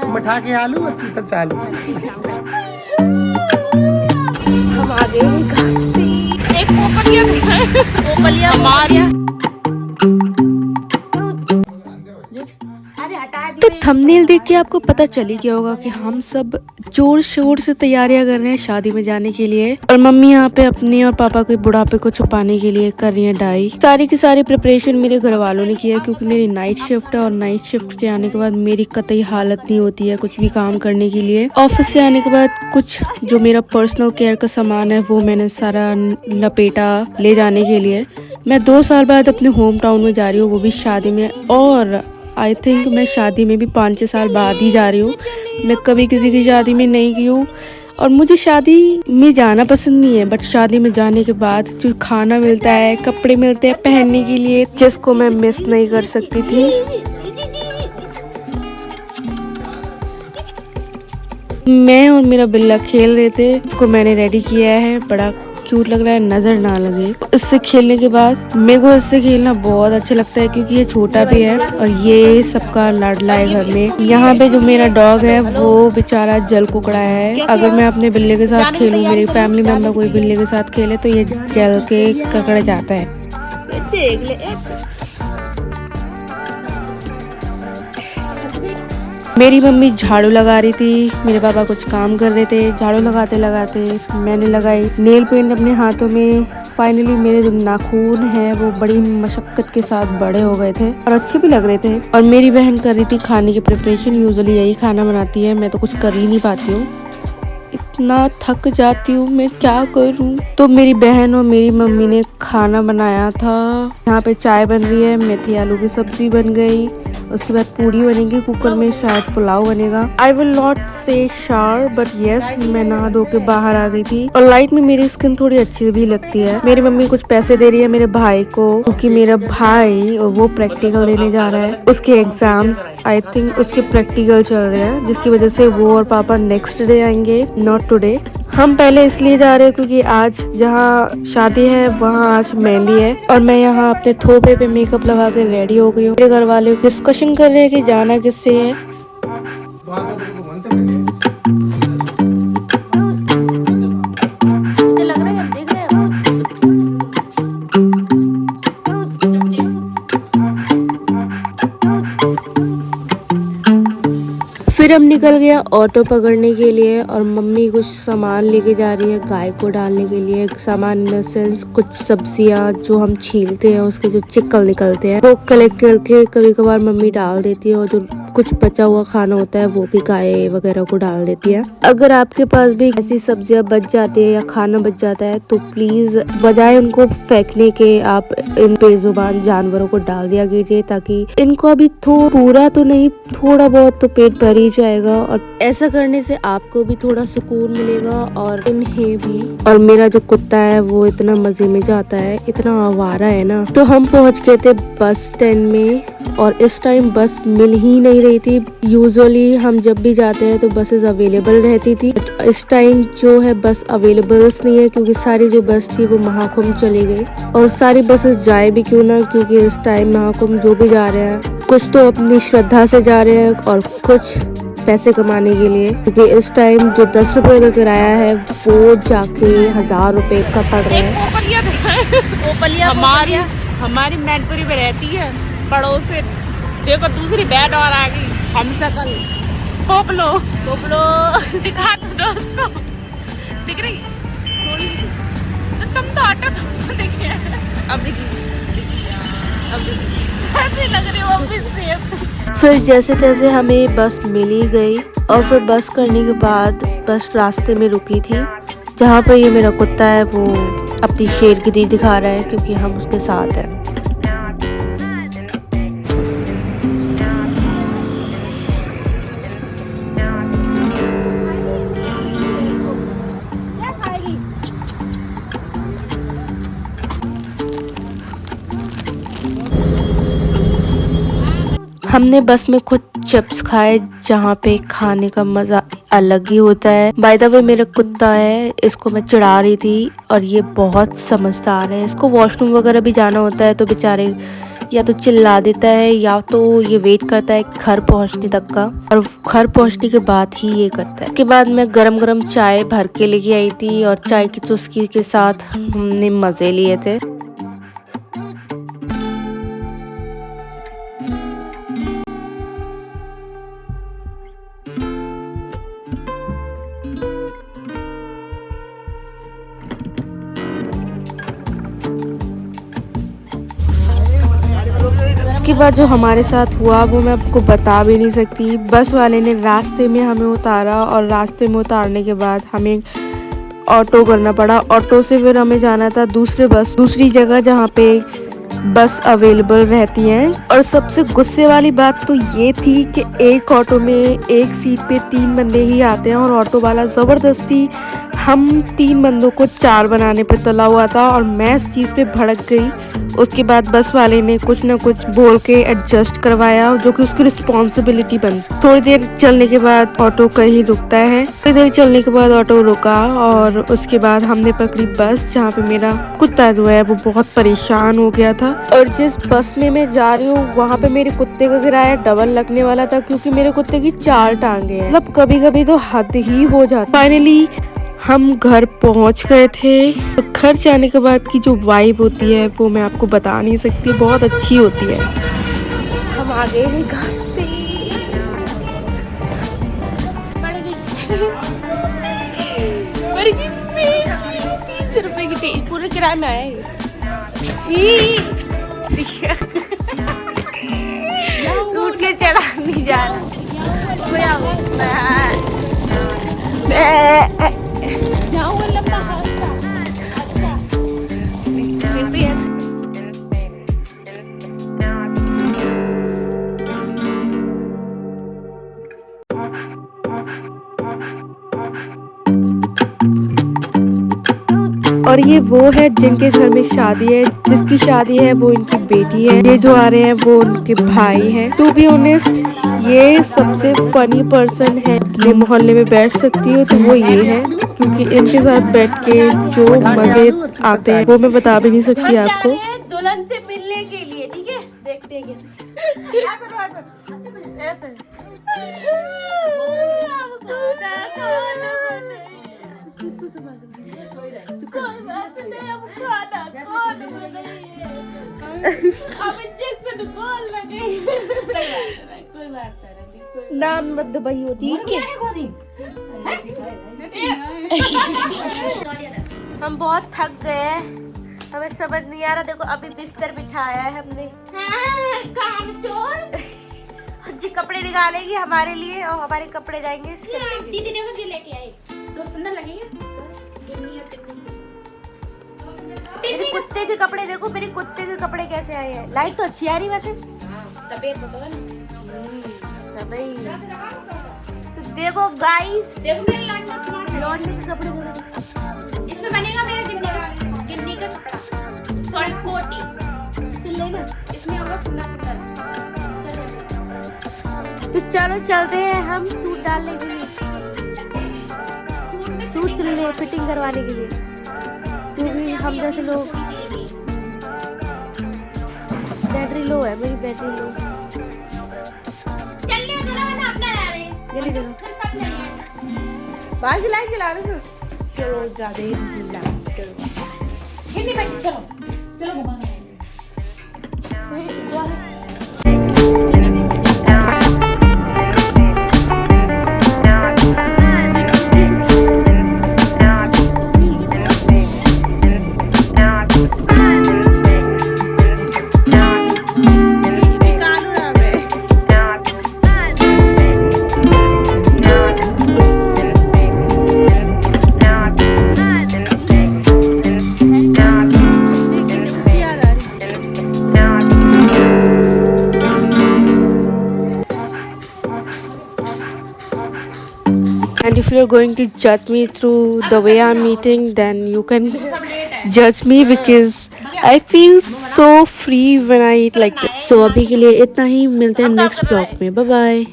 मठा के आलू और चूतर चालू। हम आ गए एक पोपलिया पोपलिया हमारे तो थंबनेल देख के आपको पता चल ही गया होगा कि हम सब जोर शोर से तैयारियां कर रहे हैं शादी में जाने के लिए। और मम्मी यहाँ पे अपनी और पापा के बुढ़ापे को छुपाने के लिए कर रही है डाई। सारी की सारी प्रिपरेशन मेरे घर वालों ने किया क्योंकि मेरी नाइट शिफ्ट है और नाइट शिफ्ट के आने के बाद मेरी कतई हालत नहीं होती है कुछ भी काम करने के लिए। ऑफिस से आने के बाद कुछ जो मेरा पर्सनल केयर का सामान है वो मैंने सारा लपेटा ले जाने के लिए। मैं 2 साल बाद अपने होम टाउन में जा रही हूँ, वो भी शादी में। और आई थिंक मैं शादी में भी 5-6 साल बाद ही जा रही हूँ। मैं कभी किसी की शादी में नहीं गई हूँ और मुझे शादी में जाना पसंद नहीं है, बट शादी में जाने के बाद जो खाना मिलता है, कपड़े मिलते हैं पहनने के लिए, जिसको मैं मिस नहीं कर सकती थी। मैं और मेरा बिल्ला खेल रहे थे, इसको मैंने रेडी किया है, बड़ा क्यूट लग रहा है, नजर ना लगे। इससे खेलने के बाद मेरे को इससे खेलना बहुत अच्छा लगता है क्योंकि ये छोटा भी है और ये सबका लाडला है घर में। यहाँ पे जो मेरा डॉग है वो बेचारा जल कुकड़ा है। अगर मैं अपने बिल्ले के साथ खेलूँ, मेरी फैमिली मेंबर कोई बिल्ले के साथ खेले तो ये जल के ककड़ जाता है। मेरी मम्मी झाड़ू लगा रही थी, मेरे पापा कुछ काम कर रहे थे। झाड़ू लगाते लगाते मैंने लगाई नेल पेंट अपने हाथों में। फाइनली मेरे जो नाखून हैं वो बड़ी मशक्कत के साथ बड़े हो गए थे और अच्छे भी लग रहे थे। और मेरी बहन कर रही थी खाने की प्रिपरेशन। यूजुअली यही खाना बनाती है, मैं तो कुछ कर ही नहीं पाती हूँ, इतना थक जाती हूँ, मैं क्या करूँ। तो मेरी बहन और मेरी मम्मी ने खाना बनाया था। यहाँ पे चाय बन रही है, मेथी आलू की सब्जी बन गई, उसके बाद पूड़ी बनेगी, कुकर में शायद पुलाव बनेगा। आई विल नॉट से श्योर बट यस, मैं नहा धो के बाहर आ गई थी और लाइट में मेरी स्किन थोड़ी अच्छी भी लगती है। मेरी मम्मी कुछ पैसे दे रही है मेरे भाई को क्योंकि मेरा भाई वो प्रैक्टिकल देने जा रहा है। उसके एग्जाम्स, आई थिंक उसके प्रैक्टिकल चल रहे हैं, जिसकी वजह से वो और पापा नेक्स्ट डे आएंगे, नॉट टुडे। हम पहले इसलिए जा रहे हैं क्योंकि आज जहाँ शादी है वहाँ आज मेहंदी है और मैं यहाँ अपने थोपे पे मेकअप लगा के रेडी हो गई हूँ। मेरे घर वाले डिस्कशन कर रहे हैं कि जाना किससे है। फिर हम निकल गया ऑटो पकड़ने के लिए और मम्मी कुछ सामान लेके जा रही है गाय को डालने के लिए। सामान इन द सेंस कुछ सब्जियां जो हम छीलते हैं उसके जो चिक्कल निकलते हैं वो कलेक्ट करके कभी कभार मम्मी डाल देती है और जो कुछ बचा हुआ खाना होता है वो भी गाय वगैरह को डाल देती है। अगर आपके पास भी ऐसी सब्जियां बच जाती है या खाना बच जाता है तो प्लीज बजाय उनको फेंकने के आप इन बेजुबान जानवरों को डाल दिया कीजिए, ताकि इनको अभी पूरा तो नहीं, थोड़ा बहुत तो पेट भर ही जाएगा और ऐसा करने से आपको भी थोड़ा सुकून मिलेगा और इन्हें भी। और मेरा जो कुत्ता है वो इतना मजे में जाता है, इतना आवारा है ना। तो हम पहुंच गए थे बस स्टैंड में और इस टाइम बस मिल ही नहीं रही थी। यूजुअली हम जब भी जाते हैं तो बसेस अवेलेबल रहती थी, इस टाइम जो है बस अवेलेबल नहीं है क्योंकि सारी जो बस थी वो महाकुंभ चली गई। और सारी बसेस जाए भी क्यों ना, क्योंकि इस टाइम महाकुंभ जो भी जा रहे हैं कुछ तो अपनी श्रद्धा से जा रहे हैं और कुछ पैसे कमाने के लिए, क्योंकि इस टाइम जो 10 रुपए का किराया है वो जाके 1000 रुपए का पड़ रहा है। हमारी मैनपुरी में रहती है पड़ोस से। देखो दूसरी बैट और आ गई, हम सकल पोपलो पोपलो दिखा दो दोस्तों, दिख रही थोड़ी तो तुम तो ऑटो तो देखिए, अब देखिए ऐसे लग रही हो भी सेफ। फिर जैसे तैसे हमें बस मिली गई और फिर बस करने के बाद बस रास्ते में रुकी थी जहाँ पर ये मेरा कुत्ता है वो अपनी शेर गिरी दिखा रहा है क्योंकि हम उसके साथ हैं। हमने बस में कुछ चिप्स खाए जहाँ पे खाने का मजा अलग ही होता है। बाय द वे मेरा कुत्ता है, इसको मैं चिढ़ा रही थी और ये बहुत समझदार है। इसको वॉशरूम वगैरह भी जाना होता है तो बेचारे या तो चिल्ला देता है या तो ये वेट करता है घर पहुंचने तक का, और घर पहुंचने के बाद ही ये करता है। उसके बाद मैं गरम गरम चाय भर के लेके आई थी और चाय की चुस्की के साथ हमने मजे लिए थे। उसके बाद जो हमारे साथ हुआ वो मैं आपको बता भी नहीं सकती। बस वाले ने रास्ते में हमें उतारा और रास्ते में उतारने के बाद हमें ऑटो करना पड़ा। ऑटो से फिर हमें जाना था दूसरी जगह जहाँ पे बस अवेलेबल रहती हैं। और सबसे गुस्से वाली बात तो ये थी कि एक ऑटो में एक सीट पे 3 बंदे ही आते हैं और ऑटो वाला ज़बरदस्ती हम 3 बंदों को 4 बनाने पे तुला हुआ था और मैं इस चीज़ पे भड़क गई। उसके बाद बस वाले ने कुछ ना कुछ बोल के एडजस्ट करवाया, जो कि उसकी रिस्पॉन्सिबिलिटी बन। थोड़ी देर चलने के बाद ऑटो कहीं रुकता है। थोड़ी देर चलने के बाद ऑटो रुका और उसके बाद हमने पकड़ी बस, जहाँ पे मेरा कुत्ता जो है वो बहुत परेशान हो गया था। और जिस बस में मैं जा रही हूँ वहाँ पे मेरे कुत्ते का किराया डबल लगने वाला था, क्योंकि मेरे कुत्ते की 4 टांगे हैं। मतलब कभी कभी तो हद ही हो जाती। फाइनली हम घर पहुंच गए थे। तो घर जाने के बाद की जो वाइब होती है वो मैं आपको बता नहीं सकती, बहुत अच्छी होती है। हम आ गए हैं घर पे। 30 रुपए की पूरे किराए में आया सूट के चढ़ा नहीं जा रहा। और ये वो है जिनके घर में शादी है, जिसकी शादी है वो इनकी बेटी है। ये जो आ रहे हैं वो उनके भाई हैं। टू बी ऑनेस्ट ये सबसे फनी पर्सन है। ये मोहल्ले में बैठ सकती हो तो वो ये है, क्योंकि इनके साथ बैठ के जो मजे आते हैं वो मैं बता भी नहीं सकती आपको। दुल्हन से मिलने के लिए, ठीक है, देखते हैं नाम मत दबाइयो, ठीक है। हम बहुत थक गए, हमें समझ नहीं आ रहा। देखो अभी बिस्तर बिछाया है हमने। काम चोर जी कपड़े निकालेगी हमारे लिए और हमारे कपड़े जाएंगे। दीदी देखो जी लेके आई, तो सुंदर लगेंगे। मेरे कुत्ते के कपड़े देखो, मेरे कुत्ते के कपड़े कैसे आए हैं। लाइट तो अच्छी आ रही वैसे। सफेद तो देखो गाइस, देखो मेरे लौंडे के कपड़े देखो। इसमें बनेगा मेरा गिन्नी का कपड़ा, शॉर्ट कोटी सिल लेना। इसमें होगा सुंदर। तो चलो चलते हैं हम सूट डालने के लिए, सूट सिलने फिटिंग करवाने के लिए, क्योंकि हम जैसे लोग। बैटरी लो है मेरी, बैटरी लो। बाहर की लाइट जला रहे हो। चलो ज्यादा ही चलो चलो घुमाना। And if you're going to judge me through the way I'm eating, then you can judge me because I feel so free when I eat like this. So अभी के लिए इतना ही, मिलते हैं नेक्स्ट व्लॉग में। Bye bye.